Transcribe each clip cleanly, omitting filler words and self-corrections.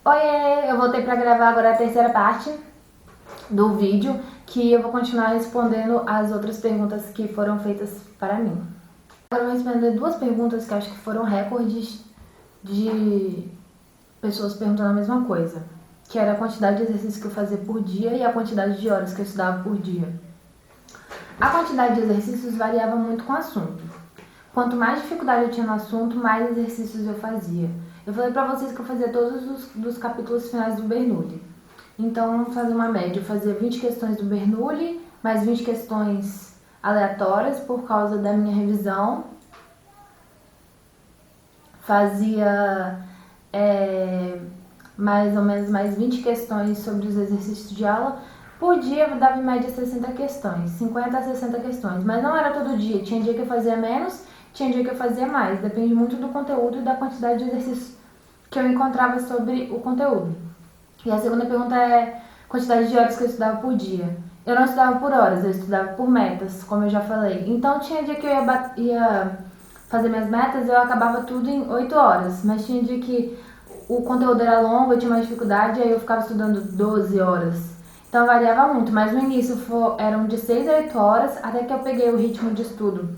Oiê, eu voltei pra gravar agora a terceira parte do vídeo, que eu vou continuar respondendo as outras perguntas que foram feitas para mim. Agora eu vou responder duas perguntas que eu acho que foram recordes de pessoas perguntando a mesma coisa, que era a quantidade de exercícios que eu fazia por dia e a quantidade de horas que eu estudava por dia. A quantidade de exercícios variava muito com o assunto. Quanto mais dificuldade eu tinha no assunto, mais exercícios eu fazia. Eu falei pra vocês que eu fazia todos os capítulos finais do Bernoulli. Então, vamos fazer uma média. Eu fazia 20 questões do Bernoulli, mais 20 questões aleatórias por causa da minha revisão. Fazia mais ou menos mais 20 questões sobre os exercícios de aula. Por dia eu dava em média 60 questões, 50 a 60 questões. Mas não era todo dia. Tinha dia que eu fazia menos, tinha dia que eu fazia mais. Depende muito do conteúdo e da quantidade de exercícios que eu encontrava sobre o conteúdo. E a segunda pergunta é quantidade de horas que eu estudava por dia. Eu não estudava por horas, eu estudava por metas, como eu já falei. Então tinha dia que eu ia fazer minhas metas, eu acabava tudo em 8 horas. Mas tinha dia que o conteúdo era longo, eu tinha mais dificuldade, aí eu ficava estudando 12 horas. Então variava muito, mas no início eram de 6 a 8 horas, até que eu peguei o ritmo de estudo.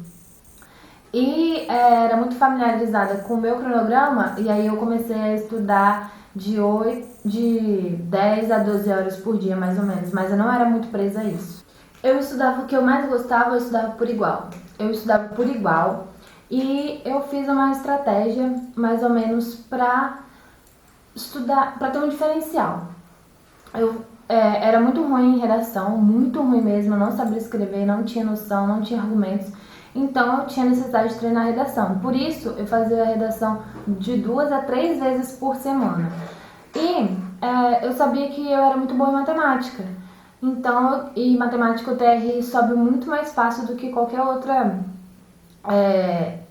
E era muito familiarizada com o meu cronograma, e aí eu comecei a estudar de 10 a 12 horas por dia, mais ou menos, mas eu não era muito presa a isso. Eu estudava o que eu mais gostava, eu estudava por igual. Eu estudava por igual e eu fiz uma estratégia, mais ou menos, para estudar, para ter um diferencial. Eu era muito ruim em redação, muito ruim mesmo, eu não sabia escrever, não tinha noção, não tinha argumentos. Então eu tinha necessidade de treinar a redação. Por isso eu fazia a redação de 2 a 3 vezes por semana. E eu sabia que eu era muito boa em matemática. Então, e matemática o TR sobe muito mais fácil do que qualquer outra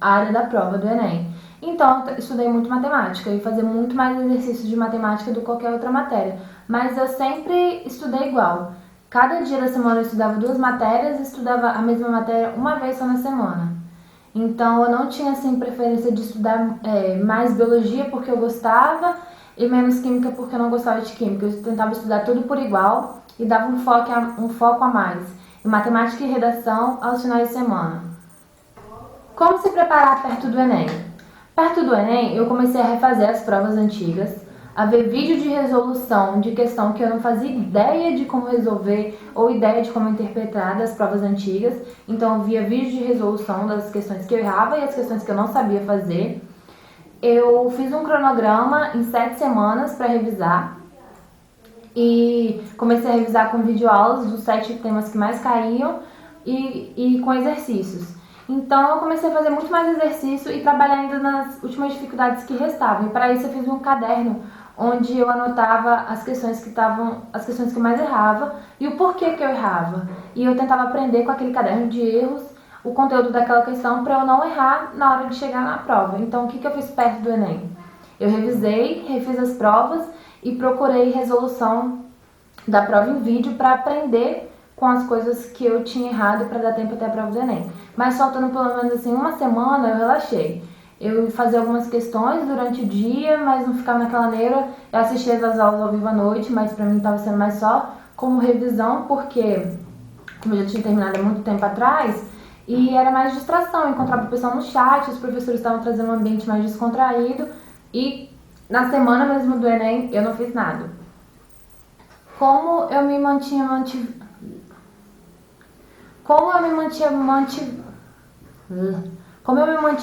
área da prova do Enem. Então, eu estudei muito matemática e fazia muito mais exercícios de matemática do que qualquer outra matéria. Mas eu sempre estudei igual. Cada dia da semana eu estudava 2 matérias e estudava a mesma matéria uma vez só na semana. Então, eu não tinha assim preferência de estudar mais biologia porque eu gostava e menos química porque eu não gostava de química. Eu tentava estudar tudo por igual e dava um foco a mais em matemática e redação aos finais de semana. Como se preparar perto do Enem? Perto do Enem, eu comecei a refazer as provas antigas, a ver vídeo de resolução de questão que eu não fazia ideia de como resolver ou ideia de como interpretar das provas antigas. Então, eu via vídeo de resolução das questões que eu errava e as questões que eu não sabia fazer. Eu fiz um cronograma em 7 semanas para revisar e comecei a revisar com videoaulas dos 7 temas que mais caíam e com exercícios. Então eu comecei a fazer muito mais exercício e trabalhar ainda nas últimas dificuldades que restavam. E para isso eu fiz um caderno onde eu anotava as questões que eu mais errava e o porquê que eu errava. E eu tentava aprender com aquele caderno de erros o conteúdo daquela questão para eu não errar na hora de chegar na prova. Então o que eu fiz perto do Enem? Eu revisei, refiz as provas e procurei resolução da prova em vídeo para aprender com as coisas que eu tinha errado para dar tempo até a prova do Enem. Mas faltando pelo menos assim uma semana, eu relaxei. Eu fazia algumas questões durante o dia, mas não ficava naquela neura. Eu assistia as aulas ao vivo à noite, mas para mim estava sendo mais só como revisão, porque como eu já tinha terminado há muito tempo atrás, e era mais distração. Eu encontrava o pessoal no chat, os professores estavam trazendo um ambiente mais descontraído, e na semana mesmo do Enem eu não fiz nada. Como eu me mantinha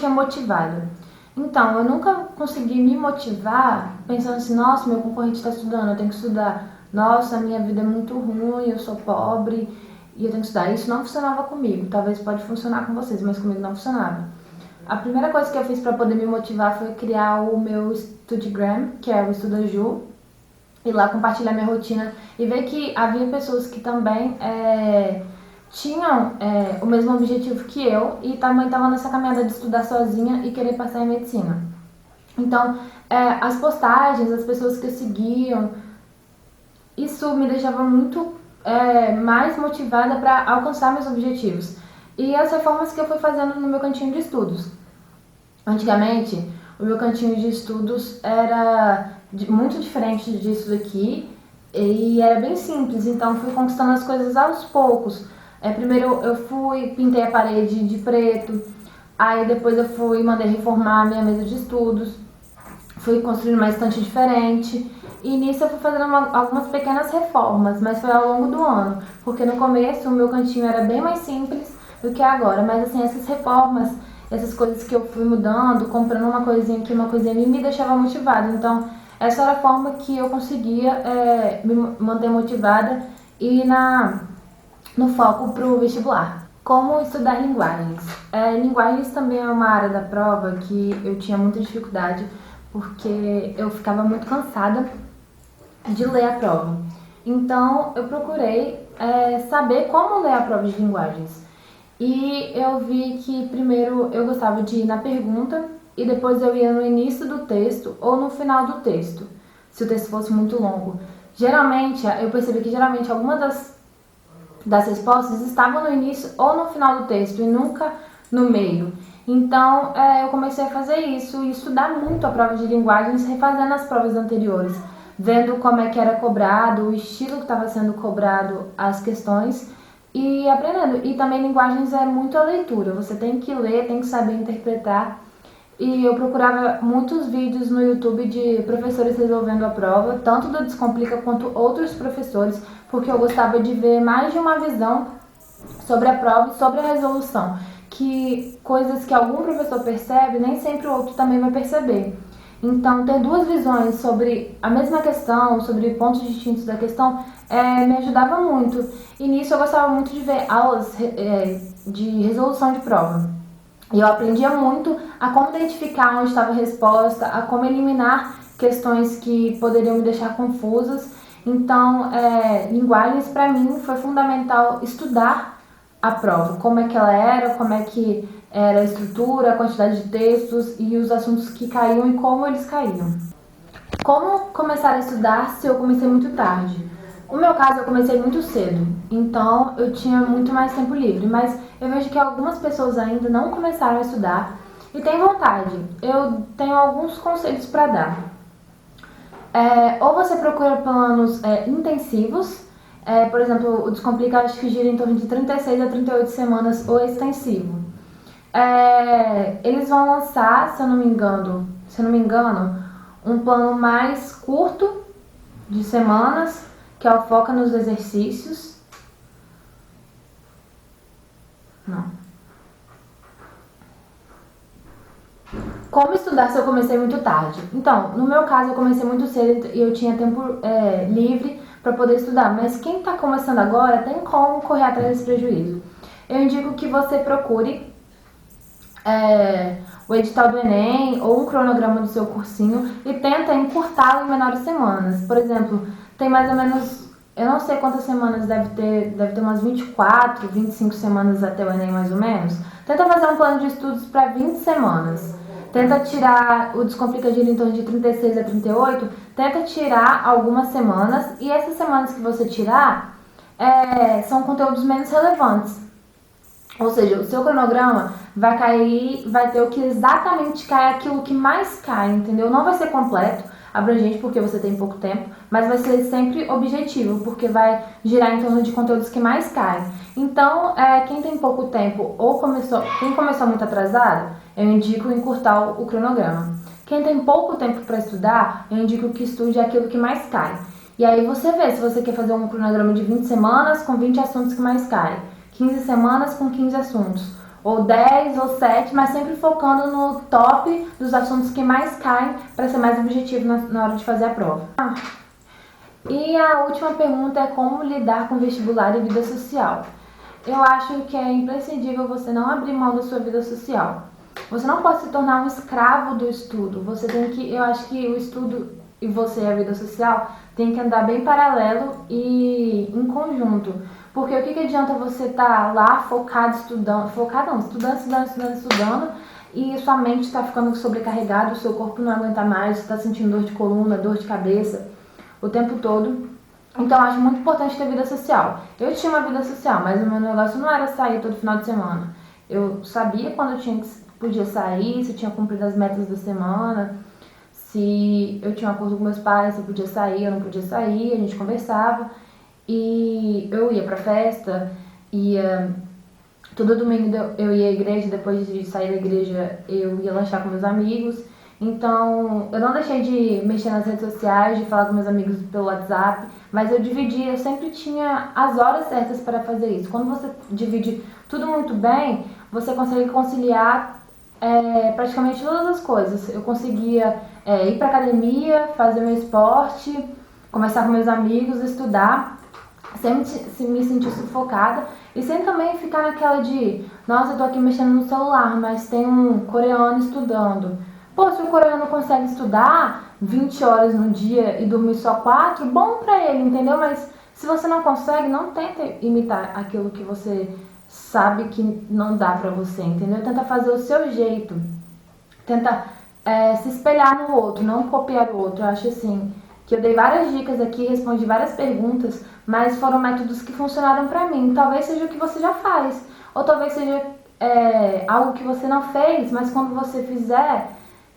motivada? Então, eu nunca consegui me motivar pensando assim, nossa, meu concorrente está estudando, eu tenho que estudar. Nossa, minha vida é muito ruim, eu sou pobre e eu tenho que estudar. Isso não funcionava comigo. Talvez pode funcionar com vocês, mas comigo não funcionava. A primeira coisa que eu fiz para poder me motivar foi criar o meu Studigram, que é o Estudaju, e lá compartilhar minha rotina e ver que havia pessoas que também tinham o mesmo objetivo que eu e também estavam nessa caminhada de estudar sozinha e querer passar em medicina. Então, as postagens, as pessoas que eu seguiam, isso me deixava muito mais motivada para alcançar meus objetivos. E as reformas que eu fui fazendo no meu cantinho de estudos. Antigamente, o meu cantinho de estudos era muito diferente disso daqui, e era bem simples, então fui conquistando as coisas aos poucos. Primeiro pintei a parede de preto, aí depois mandei reformar a minha mesa de estudos, fui construindo uma estante diferente, e nisso eu fui fazendo algumas pequenas reformas, mas foi ao longo do ano, porque no começo o meu cantinho era bem mais simples do que agora, mas assim, essas reformas, essas coisas que eu fui mudando, comprando uma coisinha aqui, uma coisinha ali, me deixava motivada. Então, essa era a forma que eu conseguia me manter motivada e no foco para o vestibular. Como estudar linguagens? Linguagens também é uma área da prova que eu tinha muita dificuldade, porque eu ficava muito cansada de ler a prova. Então, eu procurei saber como ler a prova de linguagens. E eu vi que primeiro eu gostava de ir na pergunta e depois eu ia no início do texto ou no final do texto, se o texto fosse muito longo. Geralmente, eu percebi que geralmente algumas das respostas estavam no início ou no final do texto e nunca no meio. Então, eu comecei a fazer isso e estudar muito a prova de linguagens, refazendo as provas anteriores, vendo como é que era cobrado, o estilo que estava sendo cobrado, as questões e aprendendo. E também linguagens é muito a leitura, você tem que ler, tem que saber interpretar. E eu procurava muitos vídeos no YouTube de professores resolvendo a prova, tanto do Descomplica quanto outros professores, porque eu gostava de ver mais de uma visão sobre a prova e sobre a resolução, que coisas que algum professor percebe, nem sempre o outro também vai perceber. Então, ter duas visões sobre a mesma questão, sobre pontos distintos da questão, me ajudava muito. E nisso eu gostava muito de ver aulas de resolução de prova. E eu aprendia muito a como identificar onde estava a resposta, a como eliminar questões que poderiam me deixar confusas. Então, linguagens para mim foi fundamental estudar a prova, como é que ela era, como é que era a estrutura, a quantidade de textos e os assuntos que caíam e como eles caíam. Como começar a estudar se eu comecei muito tarde? No meu caso, eu comecei muito cedo, então eu tinha muito mais tempo livre, mas eu vejo que algumas pessoas ainda não começaram a estudar e têm vontade. Eu tenho alguns conselhos para dar. Ou você procura planos intensivos, por exemplo, o Descomplica acho que gira em torno de 36 a 38 semanas o extensivo. Eles vão lançar, se eu não me engano, um plano mais curto de semanas, que é o foca nos exercícios. Não. Como estudar se eu comecei muito tarde? Então, no meu caso, eu comecei muito cedo e eu tinha tempo livre para poder estudar. Mas quem está começando agora tem como correr atrás desse prejuízo. Eu indico que você procure o edital do Enem ou um cronograma do seu cursinho e tenta encurtá-lo em menores semanas. Por exemplo, tem mais ou menos, eu não sei quantas semanas deve ter umas 24, 25 semanas até o Enem mais ou menos. Tenta fazer um plano de estudos para 20 semanas. Tenta tirar, o Descomplica gira em torno de 36 a 38, tenta tirar algumas semanas e essas semanas que você tirar são conteúdos menos relevantes. Ou seja, o seu cronograma vai ter o que exatamente cai, aquilo que mais cai, entendeu? Não vai ser completo, abrangente, porque você tem pouco tempo, mas vai ser sempre objetivo, porque vai girar em torno de conteúdos que mais caem. Então, quem tem pouco tempo ou quem começou muito atrasado, eu indico encurtar o cronograma. Quem tem pouco tempo para estudar, eu indico que estude aquilo que mais cai. E aí você vê se você quer fazer um cronograma de 20 semanas com 20 assuntos que mais caem, 15 semanas com 15 assuntos, ou 10 ou 7, mas sempre focando no top dos assuntos que mais caem para ser mais objetivo na hora de fazer a prova. E a última pergunta é como lidar com vestibular e vida social. Eu acho que é imprescindível você não abrir mão da sua vida social. Você não pode se tornar um escravo do estudo. Eu acho que o estudo e você e a vida social tem que andar bem paralelo e em conjunto. Porque o que adianta você estar lá focado, estudando, e sua mente está ficando sobrecarregada, o seu corpo não aguenta mais, você está sentindo dor de coluna, dor de cabeça o tempo todo. Então, eu acho muito importante ter vida social. Eu tinha uma vida social, mas o meu negócio não era sair todo final de semana. Eu sabia quando podia sair, se tinha cumprido as metas da semana, se eu tinha um acordo com meus pais, se eu podia sair, eu não podia sair, a gente conversava. E eu ia pra festa, ia todo domingo eu ia à igreja, depois de sair da igreja eu ia lanchar com meus amigos. Então eu não deixei de mexer nas redes sociais, de falar com meus amigos pelo WhatsApp, mas eu dividia, eu sempre tinha as horas certas para fazer isso. Quando você divide tudo muito bem, você consegue conciliar praticamente todas as coisas. Eu conseguia ir para academia, fazer meu esporte, conversar com meus amigos, estudar, sem me sentir sufocada e sem também ficar naquela de, nossa, eu tô aqui mexendo no celular, mas tem um coreano estudando. Pô, se o coreano consegue estudar 20 horas no dia e dormir só 4, bom pra ele, entendeu? Mas se você não consegue, não tenta imitar aquilo que você sabe que não dá pra você, entendeu? Tenta fazer o seu jeito. Tenta se espelhar no outro, não copiar o outro. Eu acho assim, que eu dei várias dicas aqui, respondi várias perguntas, mas foram métodos que funcionaram pra mim. Talvez seja o que você já faz, ou talvez seja algo que você não fez, mas quando você fizer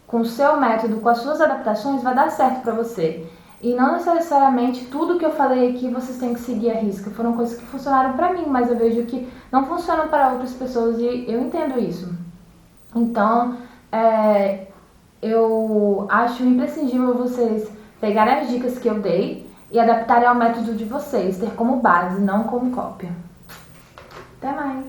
com o seu método, com as suas adaptações, vai dar certo pra você. E não necessariamente tudo que eu falei aqui vocês têm que seguir a risca. Foram coisas que funcionaram pra mim, mas eu vejo que não funcionam para outras pessoas e eu entendo isso. Então, eu acho imprescindível vocês pegarem as dicas que eu dei e adaptarem ao método de vocês, ter como base, não como cópia. Até mais!